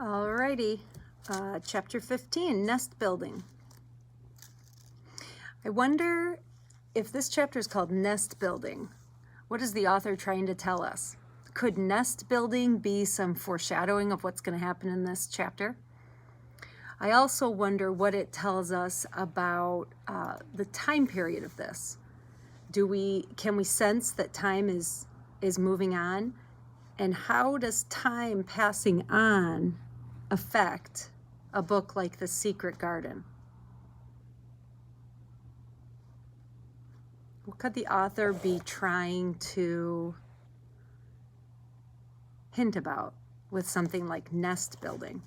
Alrighty, chapter 15, nest building. I wonder if this chapter is called nest building. What is the author trying to tell us? Could nest building be some foreshadowing of what's going to happen in this chapter? I also wonder what it tells us about the time period of this. Can we sense that time is moving on? And how does time passing on affect a book like The Secret Garden? What could the author be trying to hint about with something like nest building?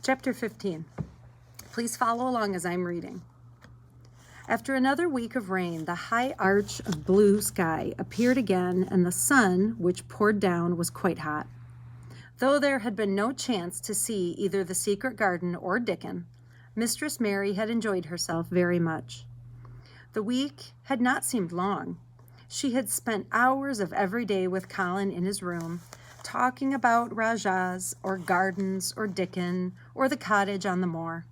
Chapter 15. Please follow along as I'm reading. After another week of rain, the high arch of blue sky appeared again, and the sun, which poured down, was quite hot. Though there had been no chance to see either the secret garden or Dickon, Mistress Mary had enjoyed herself very much. The week had not seemed long. She had spent hours of every day with Colin in his room, talking about Rajahs, or gardens, or Dickon, or the cottage on the moor.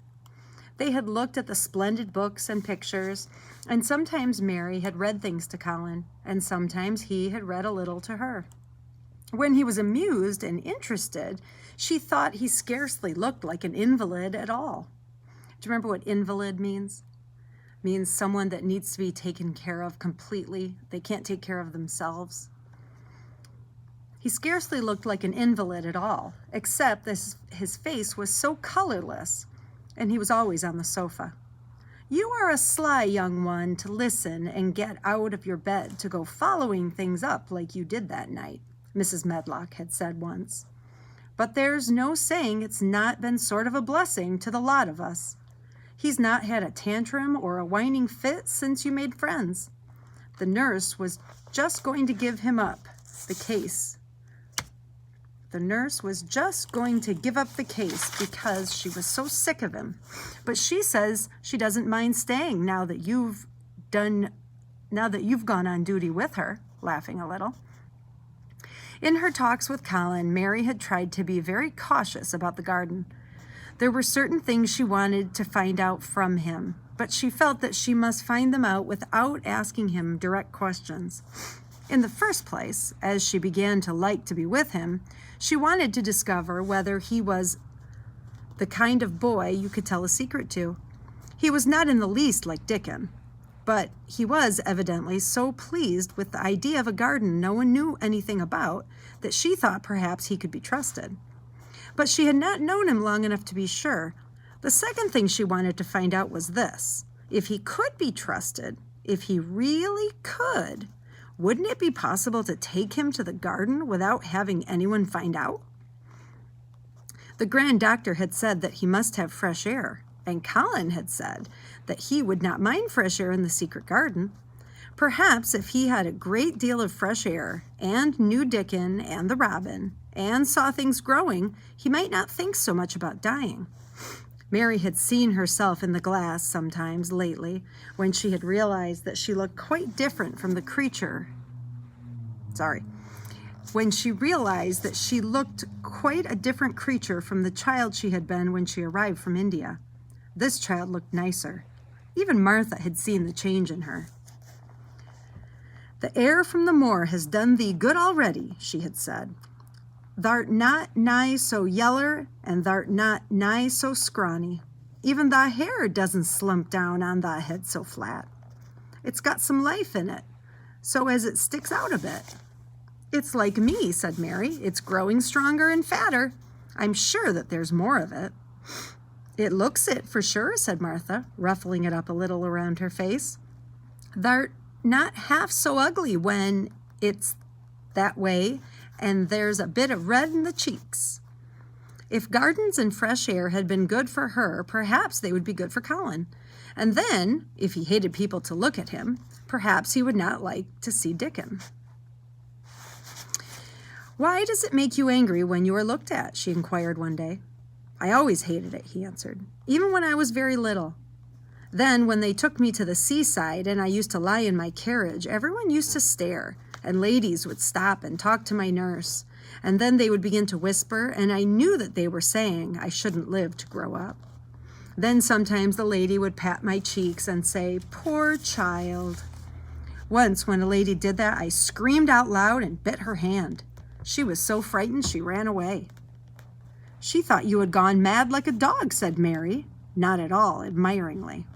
They had looked at the splendid books and pictures, and sometimes Mary had read things to Colin, and sometimes he had read a little to her. When he was amused and interested, she thought he scarcely looked like an invalid at all. Do you remember what invalid means? It means someone that needs to be taken care of completely. They can't take care of themselves. He scarcely looked like an invalid at all, except that his face was so colorless, and he was always on the sofa. "You are a sly young one to listen and get out of your bed to go following things up like you did that night," Mrs. Medlock had said once. "But there's no saying it's not been sort of a blessing to the lot of us. He's not had a tantrum or a whining fit since you made friends. The nurse was just going to give him up the case. The nurse was just going to give up the case because she was so sick of him. But she says she doesn't mind staying now that you've gone on duty with her," laughing a little. In her talks with Colin, Mary had tried to be very cautious about the garden. There were certain things she wanted to find out from him, but she felt that she must find them out without asking him direct questions. In the first place, as she began to like to be with him, she wanted to discover whether he was the kind of boy you could tell a secret to. He was not in the least like Dickon, but he was evidently so pleased with the idea of a garden no one knew anything about that she thought perhaps he could be trusted. But she had not known him long enough to be sure. The second thing she wanted to find out was this: if he could be trusted, if he really could, wouldn't it be possible to take him to the garden without having anyone find out? The Grand Doctor had said that he must have fresh air, and Colin had said that he would not mind fresh air in the secret garden. Perhaps if he had a great deal of fresh air, and knew Dickon and the robin, and saw things growing, he might not think so much about dying. Mary had seen herself in the glass sometimes lately when she had realized that she looked quite different from the creature. When she realized that she looked quite a different creature from the child she had been when she arrived from India. This child looked nicer. Even Martha had seen the change in her. "The air from the moor has done thee good already," she had said. "Thou'rt not nigh so yeller, and thou'rt not nigh so scrawny. Even thy hair doesn't slump down on thy head so flat. It's got some life in it, so as it sticks out a bit." "It's like me," said Mary. "It's growing stronger and fatter. I'm sure that there's more of it." "It looks it, for sure," said Martha, ruffling it up a little around her face. "Thou'rt not half so ugly when it's that way, and there's a bit of red in the cheeks." If gardens and fresh air had been good for her, perhaps they would be good for Colin. And then, if he hated people to look at him, perhaps he would not like to see Dickon. "Why does it make you angry when you are looked at?" she inquired one day. "I always hated it," he answered, "even when I was very little. Then, when they took me to the seaside and I used to lie in my carriage, everyone used to stare, and ladies would stop and talk to my nurse, And then they would begin to whisper, and I knew that they were saying I shouldn't live to grow up. Then sometimes the lady would pat my cheeks and say, "Poor child." Once when a lady did that, I screamed out loud and bit her hand. She was so frightened she ran away. "She thought you had gone mad like a dog," said Mary, not at all admiringly.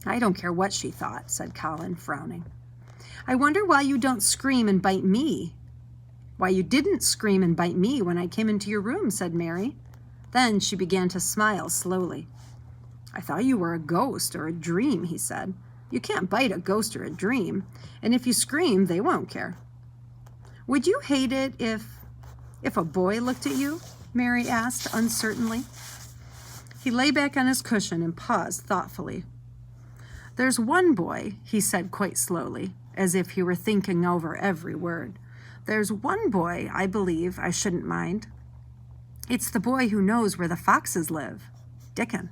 "I don't care what she thought," said Colin, frowning. "I wonder why you don't scream and bite me. Why you didn't scream and bite me when I came into your room," said Mary. Then she began to smile slowly. "I thought you were a ghost or a dream," he said. "You can't bite a ghost or a dream, and if you scream, they won't care." "Would you hate it if a boy looked at you?" Mary asked uncertainly. He lay back on his cushion and paused thoughtfully. "There's one boy," he said quite slowly, as if he were thinking over every word. "There's one boy, I believe, I shouldn't mind. It's the boy who knows where the foxes live, Dickon."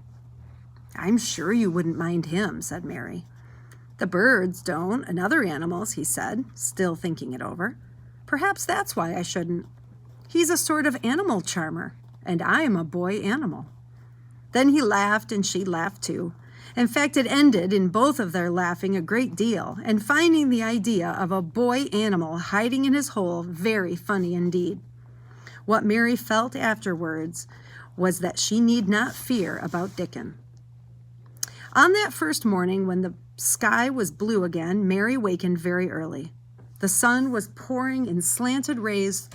"I'm sure you wouldn't mind him," said Mary. "The birds don't, and other animals," he said, still thinking it over. "Perhaps that's why I shouldn't. He's a sort of animal charmer, and I am a boy animal." Then he laughed, and she laughed too. In fact, it ended in both of their laughing a great deal and finding the idea of a boy animal hiding in his hole very funny indeed. What Mary felt afterwards was that she need not fear about Dickon. On that first morning, when the sky was blue again, Mary wakened very early. The sun was pouring in slanted rays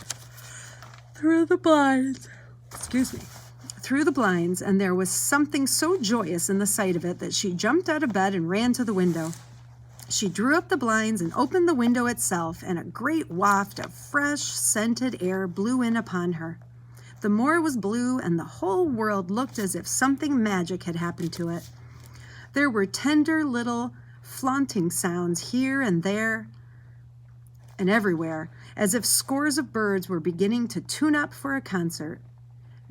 through the blinds. Through the blinds, and there was something so joyous in the sight of it that she jumped out of bed and ran to the window. She drew up the blinds and opened the window itself, and a great waft of fresh, scented air blew in upon her. The moor was blue, and the whole world looked as if something magic had happened to it. There were tender little flaunting sounds here and there and everywhere, as if scores of birds were beginning to tune up for a concert.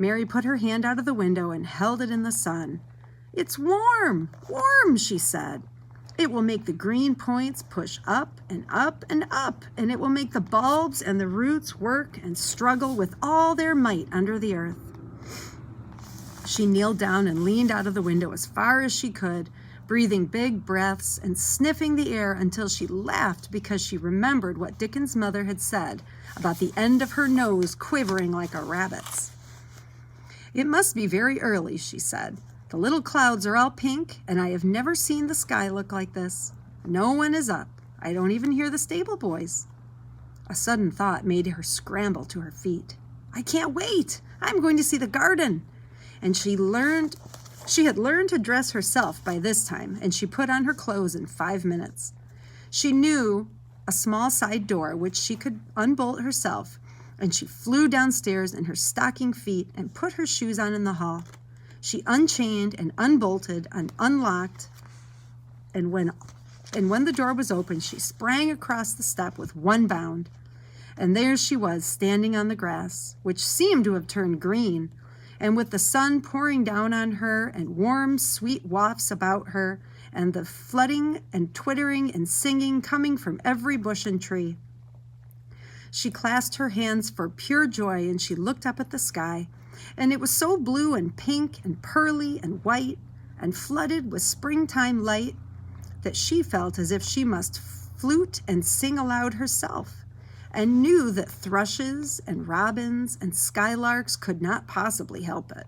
Mary put her hand out of the window and held it in the sun. "It's warm, warm," she said. "It will make the green points push up and up and up, and it will make the bulbs and the roots work and struggle with all their might under the earth." She kneeled down and leaned out of the window as far as she could, breathing big breaths and sniffing the air until she laughed because she remembered what Dickon's mother had said about the end of her nose quivering like a rabbit's. "It must be very early," she said. "The little clouds are all pink, and I have never seen the sky look like this. No one is up. I don't even hear the stable boys." A sudden thought made her scramble to her feet. "I can't wait. I'm going to see the garden." And she had learned to dress herself by this time, and she put on her clothes in 5 minutes. She knew a small side door which she could unbolt herself, and she flew downstairs in her stocking feet and put her shoes on in the hall. She unchained and unbolted and unlocked, and when the door was open, she sprang across the step with one bound. And there she was, standing on the grass, which seemed to have turned green, and with the sun pouring down on her and warm, sweet wafts about her, and the flutting and twittering and singing coming from every bush and tree. She clasped her hands for pure joy, and she looked up at the sky, and it was so blue and pink and pearly and white and flooded with springtime light that she felt as if she must flute and sing aloud herself, and knew that thrushes and robins and skylarks could not possibly help it.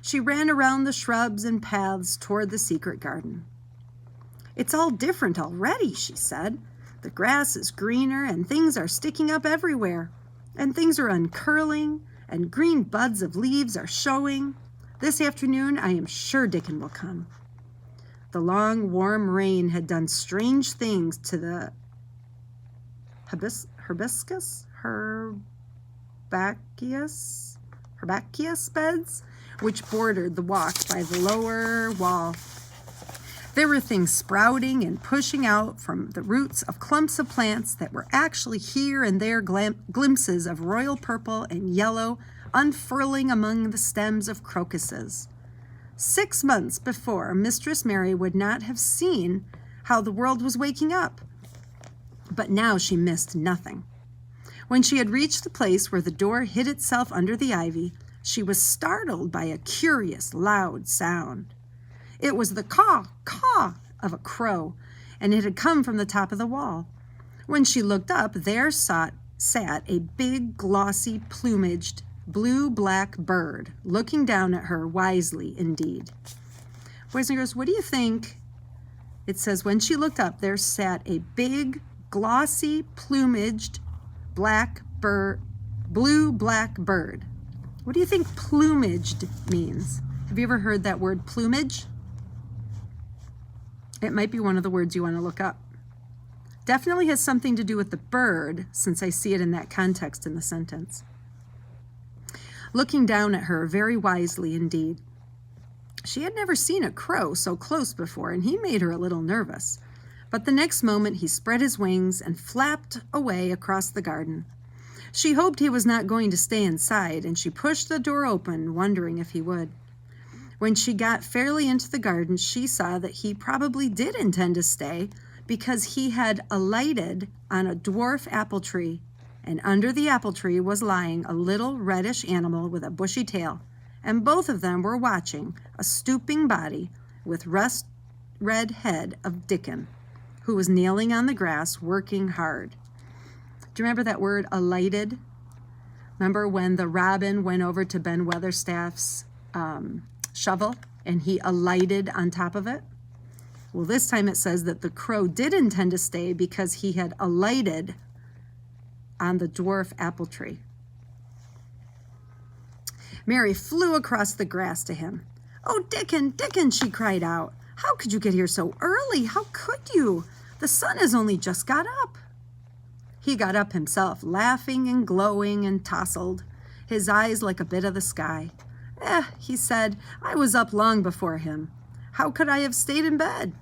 She ran around the shrubs and paths toward the secret garden. "It's all different already," she said. "The grass is greener, and things are sticking up everywhere, and things are uncurling, and green buds of leaves are showing. This afternoon I am sure Dickon will come." The long, warm rain had done strange things to the herbaceous beds which bordered the walk by the lower wall. There were things sprouting and pushing out from the roots of clumps of plants that were actually here and there glimpses of royal purple and yellow unfurling among the stems of crocuses. 6 months before, Mistress Mary would not have seen how the world was waking up, but now she missed nothing. When she had reached the place where the door hid itself under the ivy, she was startled by a curious, loud sound. It was the caw, caw of a crow, and it had come from the top of the wall. When she looked up, there sat a big, glossy, plumaged, blue-black bird, looking down at her wisely indeed. Boys and girls, what do you think? It says, when she looked up, there sat a big, glossy, plumaged, blue-black bird. What do you think plumaged means? Have you ever heard that word plumage? It might be one of the words you want to look up. Definitely has something to do with the bird, since I see it in that context in the sentence. Looking down at her very wisely indeed. She had never seen a crow so close before, and he made her a little nervous. But the next moment he spread his wings and flapped away across the garden. She hoped he was not going to stay inside, and she pushed the door open, wondering if he would. When she got fairly into the garden, she saw that he probably did intend to stay, because he had alighted on a dwarf apple tree, and under the apple tree was lying a little reddish animal with a bushy tail, and both of them were watching a stooping body with rust red head of Dickon, who was kneeling on the grass working hard. Do you remember that word, alighted? Remember when the robin went over to Ben Weatherstaff's shovel and he alighted on top of it? Well, this time it says that the crow did intend to stay because he had alighted on the dwarf apple tree. Mary flew across the grass to him. "Oh, Dickon, Dickon," she cried out. "How could you get here so early? How could you? The sun has only just got up." He got up himself, laughing and glowing and tousled, his eyes like a bit of the sky. He said, "I was up long before him. How could I have stayed in bed?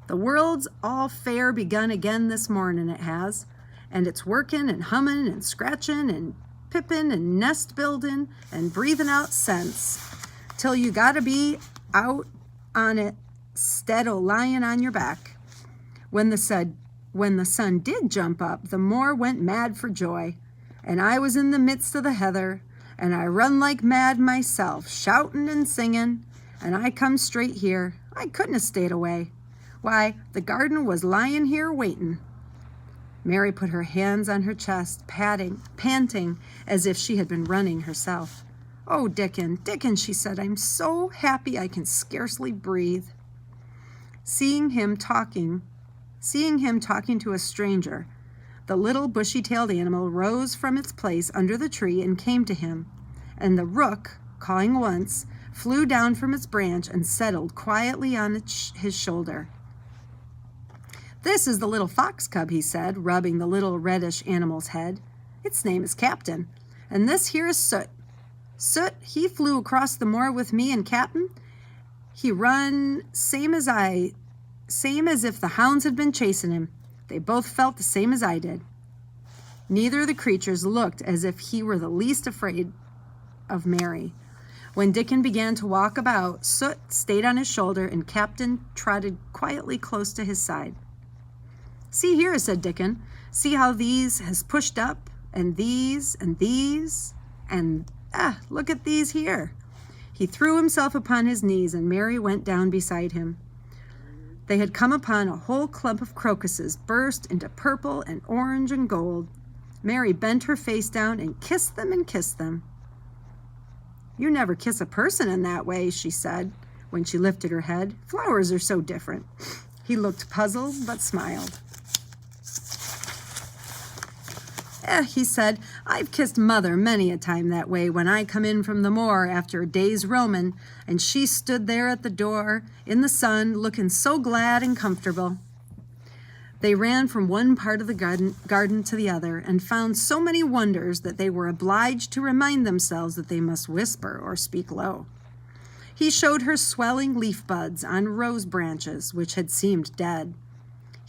The world's all fair begun again this morning, it has, and it's working and humming and scratching and pippin' and nest building and breathing out sense, till you gotta be out on it 'stead o' lying on your back. When the sun did jump up, the moor went mad for joy, and I was in the midst of the heather, and I run like mad myself, shouting and singing, and I come straight here. I couldn't have stayed away. Why, the garden was lying here waiting." Mary put her hands on her chest, panting as if she had been running herself. "Oh, Dickon, Dickon," she said, "I'm so happy I can scarcely breathe." Seeing him talking to a stranger, the little bushy-tailed animal rose from its place under the tree and came to him, and the rook, cawing once, flew down from its branch and settled quietly on his shoulder. "This is the little fox cub," he said, rubbing the little reddish animal's head. "Its name is Captain, and this here is Soot. Soot, he flew across the moor with me and Captain. He run same as if the hounds had been chasing him. They both felt the same as I did." Neither of the creatures looked as if he were the least afraid of Mary. When Dickon began to walk about, Soot stayed on his shoulder and Captain trotted quietly close to his side. "See here," said Dickon. "See how these has pushed up, and these, and these, and look at these here." He threw himself upon his knees, and Mary went down beside him. They had come upon a whole clump of crocuses burst into purple and orange and gold. Mary bent her face down and kissed them and kissed them. "You never kiss a person in that way," she said when she lifted her head. "Flowers are so different." He looked puzzled but smiled. He said, "I've kissed Mother many a time that way when I come in from the moor after a day's roamin', and she stood there at the door in the sun looking so glad and comfortable." They ran from one part of the garden to the other and found so many wonders that they were obliged to remind themselves that they must whisper or speak low. He showed her swelling leaf buds on rose branches which had seemed dead.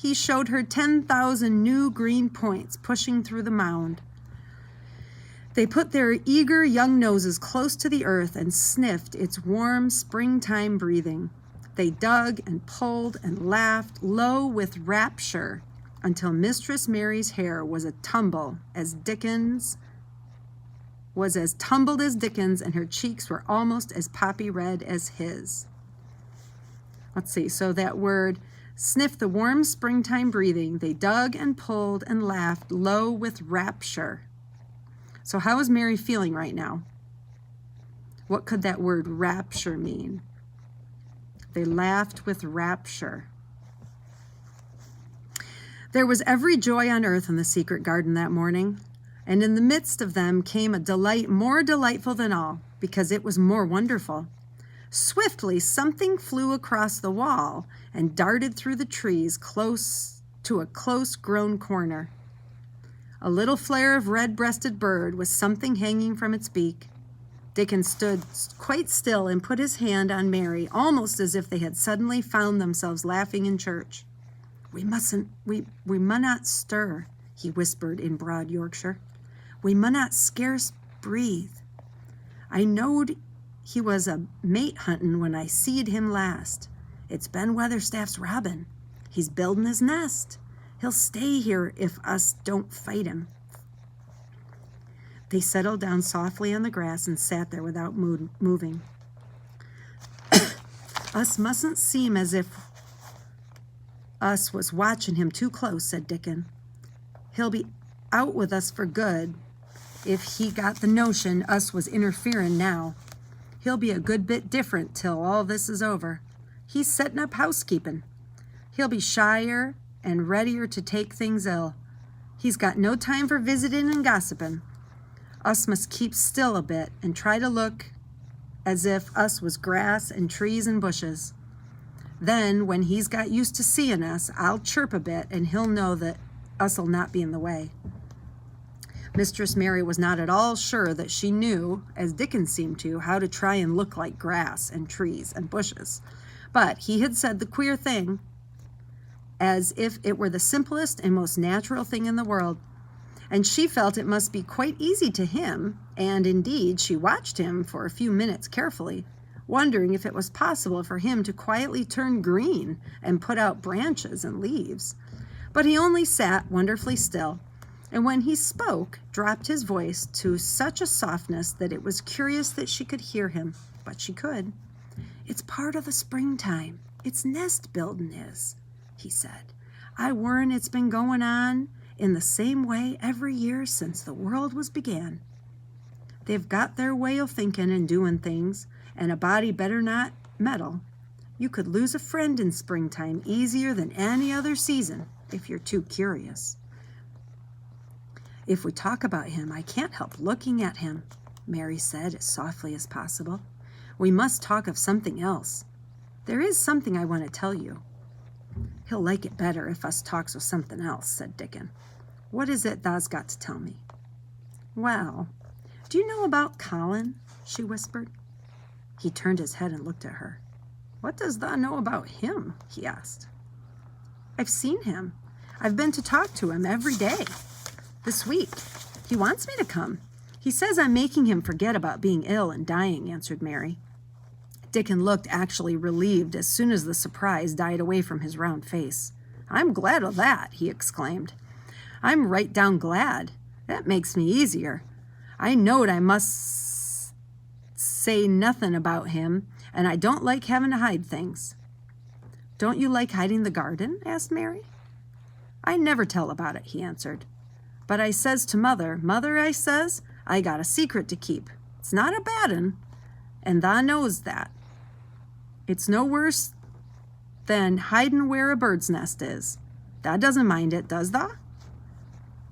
He showed her 10,000 new green points pushing through the mound. They put their eager young noses close to the earth and sniffed its warm springtime breathing. They dug and pulled and laughed low with rapture until Mistress Mary's hair was as tumbled as Dickens, and her cheeks were almost as poppy red as his. Let's see, so that word, sniffed the warm springtime breathing. They dug and pulled and laughed low with rapture. So how is Mary feeling right now? What could that word rapture mean? They laughed with rapture. There was every joy on earth in the secret garden that morning, and in the midst of them came a delight more delightful than all, because it was more wonderful. Swiftly something flew across the wall and darted through the trees close to a close-grown corner. A little flare of red-breasted bird with something hanging from its beak. Dickon stood quite still and put his hand on Mary, almost as if they had suddenly found themselves laughing in church. We munnot stir, he whispered in broad Yorkshire. We munnot scarce breathe. I knowed he was a mate huntin' when I seed him last. It's Ben Weatherstaff's robin. He's buildin' his nest. He'll stay here if us don't fight him. They settled down softly on the grass and sat there without moving. Us mustn't seem as if us was watching him too close, said Dickon. He'll be out with us for good if he got the notion us was interfering now. He'll be a good bit different till all this is over. He's setting up housekeeping. He'll be shyer and readier to take things ill. He's got no time for visiting and gossiping. Us must keep still a bit and try to look as if us was grass and trees and bushes. Then, when he's got used to seeing us, I'll chirp a bit and he'll know that us'll not be in the way. Mistress Mary was not at all sure that she knew, as Dickon seemed to, how to try and look like grass and trees and bushes. But he had said the queer thing as if it were the simplest and most natural thing in the world, and she felt it must be quite easy to him, and indeed she watched him for a few minutes carefully, wondering if it was possible for him to quietly turn green and put out branches and leaves. But he only sat wonderfully still, and when he spoke, dropped his voice to such a softness that it was curious that she could hear him, but she could. It's part of the springtime. It's nest building is, he said. I war'n it's been going on in the same way every year since the world was began. They've got their way of thinking and doing things, and a body better not meddle. You could lose a friend in springtime easier than any other season if you're too curious. If we talk about him, I can't help looking at him, Mary said as softly as possible. We must talk of something else. There is something I want to tell you. He'll like it better if us talks of something else, said Dickon. What is it thou's got to tell me? Well, do you know about Colin? She whispered. He turned his head and looked at her. What does thou know about him? He asked. I've seen him. I've been to talk to him every day this week. He wants me to come. He says I'm making him forget about being ill and dying, answered Mary. Dickon looked actually relieved as soon as the surprise died away from his round face. I'm glad of that, he exclaimed. I'm right down glad. That makes me easier. I knowed I must say nothing about him, and I don't like having to hide things. Don't you like hiding the garden? Asked Mary. I never tell about it, he answered. But I says to Mother, Mother, I says, I got a secret to keep. It's not a bad 'un, and thou knows that. It's no worse than hiding where a bird's nest is. Thou doesn't mind it, does thou?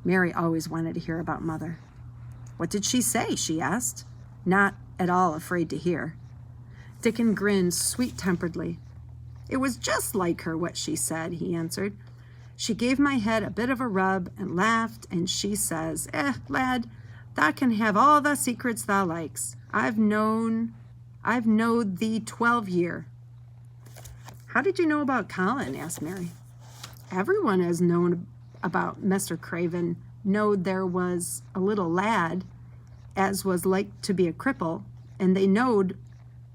Mary always wanted to hear about Mother. What did she say? She asked, not at all afraid to hear. Dickon grinned sweet-temperedly. It was just like her, what she said, he answered. She gave my head a bit of a rub and laughed, and she says, lad, thou can have all the secrets thou likes. I've knowed thee 12 year. How did you know about Colin? Asked Mary. Everyone has known about Mr. Craven, knowed there was a little lad as was like to be a cripple, and they knowed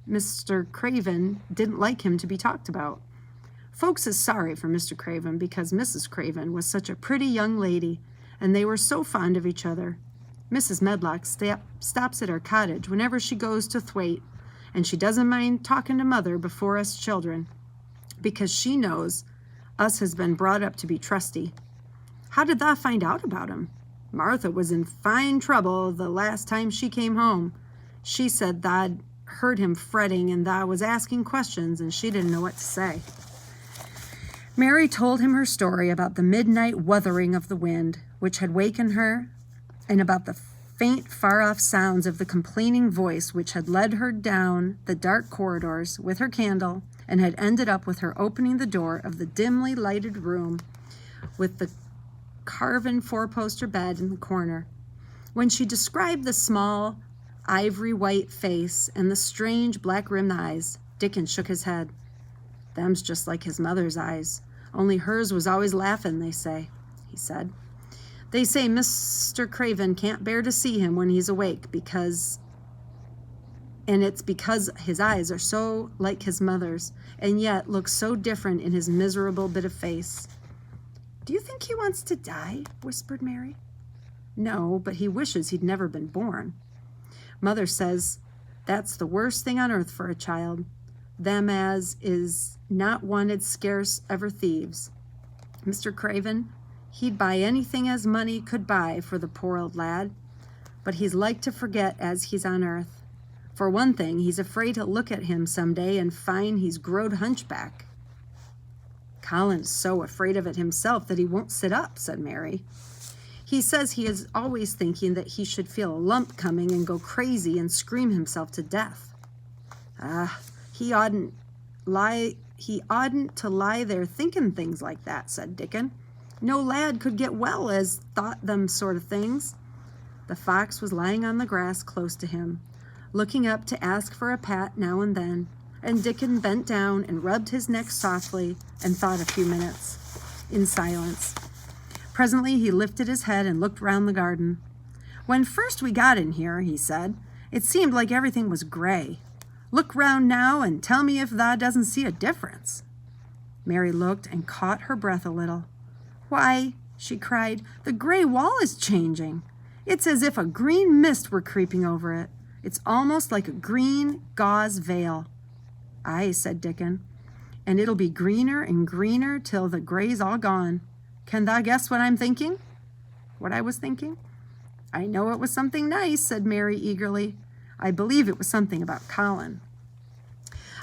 Mr. Craven didn't like him to be talked about. Folks is sorry for Mr. Craven because Mrs. Craven was such a pretty young lady, and they were so fond of each other. Mrs. Medlock stops at our cottage whenever she goes to Thwaite, and she doesn't mind talking to Mother before us children, because she knows us has been brought up to be trusty. How did thou find out about him? Martha was in fine trouble the last time she came home. She said tha'd heard him fretting, and thou was asking questions, and she didn't know what to say. Mary told him her story about the midnight wuthering of the wind, which had wakened her, and about the faint, far-off sounds of the complaining voice which had led her down the dark corridors with her candle and had ended up with her opening the door of the dimly lighted room with the carven four-poster bed in the corner. When she described the small, ivory-white face and the strange black-rimmed eyes, Dickon shook his head. Them's just like his mother's eyes, only hers was always laughing, they say, he said. They say Mr. Craven can't bear to see him when he's awake and it's because his eyes are so like his mother's and yet look so different in his miserable bit of face. Do you think he wants to die? Whispered Mary. No, but he wishes he'd never been born. Mother says that's the worst thing on earth for a child. Them as is not wanted scarce ever thieves. Mr. Craven, he'd buy anything as money could buy for the poor old lad, but he's like to forget as he's on earth. For one thing, he's afraid to look at him some day and find he's growed hunchback. Colin's so afraid of it himself that he won't sit up, said Mary. He says he is always thinking that he should feel a lump coming and go crazy and scream himself to death. He oughtn't to lie there thinking things like that, said Dickon. No lad could get well as thought them sort of things. The fox was lying on the grass close to him, looking up to ask for a pat now and then, and Dickon bent down and rubbed his neck softly and thought a few minutes in silence. Presently he lifted his head and looked round the garden. When first we got in here, he said, it seemed like everything was gray. Look round now and tell me if thou doesn't see a difference. Mary looked and caught her breath a little. Why, she cried, the gray wall is changing. It's as if a green mist were creeping over it. It's almost like a green gauze veil. Aye, said Dickon, and it'll be greener and greener till the gray's all gone. Can thou guess what I'm thinking? What I was thinking? I know it was something nice, said Mary eagerly. I believe it was something about Colin.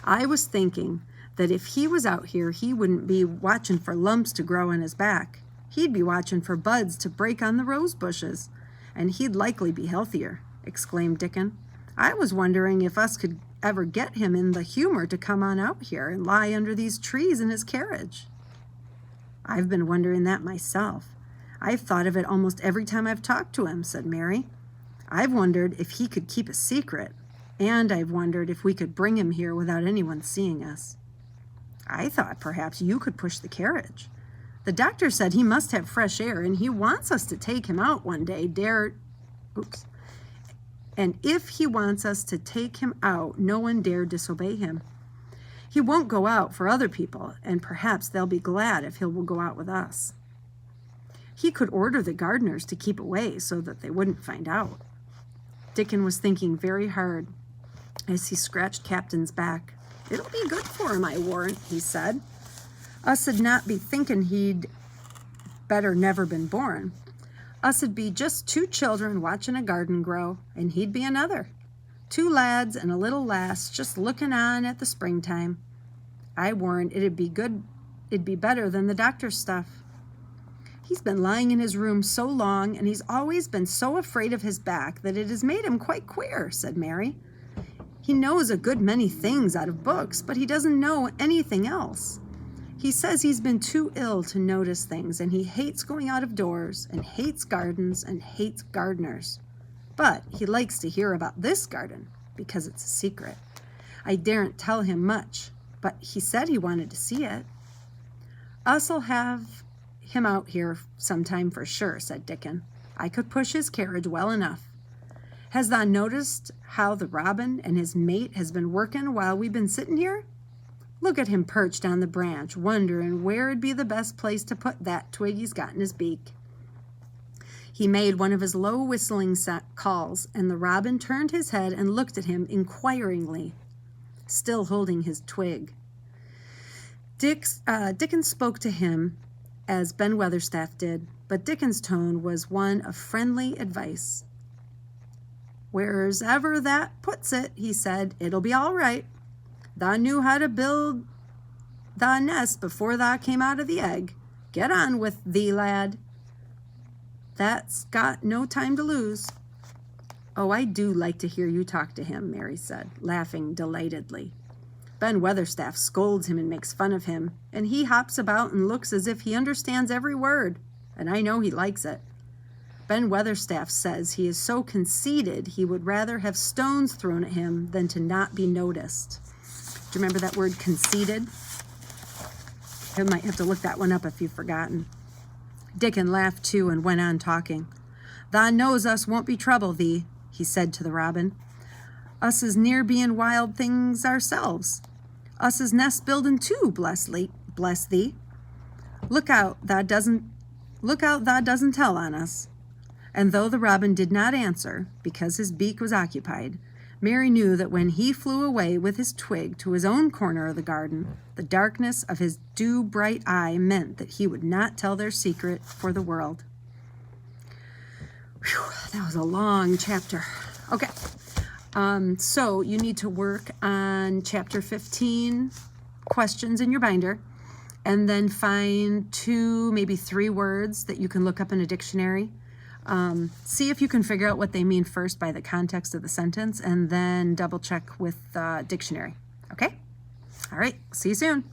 I was thinking that if he was out here, he wouldn't be watching for lumps to grow on his back. He'd be watching for buds to break on the rose bushes, and he'd likely be healthier, exclaimed Dickon. I was wondering if us could ever get him in the humor to come on out here and lie under these trees in his carriage. I've been wondering that myself. I've thought of it almost every time I've talked to him, said Mary. I've wondered if he could keep a secret, and I've wondered if we could bring him here without anyone seeing us. I thought perhaps you could push the carriage. The doctor said he must have fresh air, and he wants us to take him out one day, And if he wants us to take him out, no one dare disobey him. He won't go out for other people, and perhaps they'll be glad if he will go out with us. He could order the gardeners to keep away so that they wouldn't find out. Dickon was thinking very hard as he scratched Captain's back. It'll be good for him, I warrant, he said. Us'd not be thinking he'd better never been born. Us'd be just two children watching a garden grow, and he'd be another. Two lads and a little lass just looking on at the springtime. I warrant it'd be better than the doctor's stuff. He's been lying in his room so long, and he's always been so afraid of his back that it has made him quite queer, said Mary. He knows a good many things out of books, but he doesn't know anything else. He says he's been too ill to notice things, and he hates going out of doors, and hates gardens, and hates gardeners. But he likes to hear about this garden, because it's a secret. I daren't tell him much, but he said he wanted to see it. Us'll have him out here sometime for sure, said Dickon. I could push his carriage well enough. Has thou noticed how the robin and his mate has been working while we've been sitting here? Look at him perched on the branch, wondering where'd be the best place to put that twig he's got in his beak. He made one of his low whistling calls, and the robin turned his head and looked at him inquiringly, still holding his twig. Dickens spoke to him as Ben Weatherstaff did, but Dickens' tone was one of friendly advice. "Where's ever that puts it," he said, "it'll be all right. Thou knew how to build thy nest before thou came out of the egg. Get on with thee, lad. That's got no time to lose." "Oh, I do like to hear you talk to him," Mary said, laughing delightedly. "Ben Weatherstaff scolds him and makes fun of him, and he hops about and looks as if he understands every word, and I know he likes it. Ben Weatherstaff says he is so conceited he would rather have stones thrown at him than to not be noticed." Do you remember that word, conceited? You might have to look that one up if you've forgotten. Dickon laughed too and went on talking. "Thou knows us won't be trouble thee," he said to the robin. "Us is near being wild things ourselves. Us is nest building too, bless thee. Look out thou doesn't tell on us." And though the robin did not answer, because his beak was occupied, Mary knew that when he flew away with his twig to his own corner of the garden, the darkness of his dew-bright eye meant that he would not tell their secret for the world. Whew, that was a long chapter. Okay, so you need to work on chapter 15 questions in your binder, and then find 2, maybe 3 words that you can look up in a dictionary. See if you can figure out what they mean first by the context of the sentence, and then double check with the dictionary. Okay? All right, see you soon.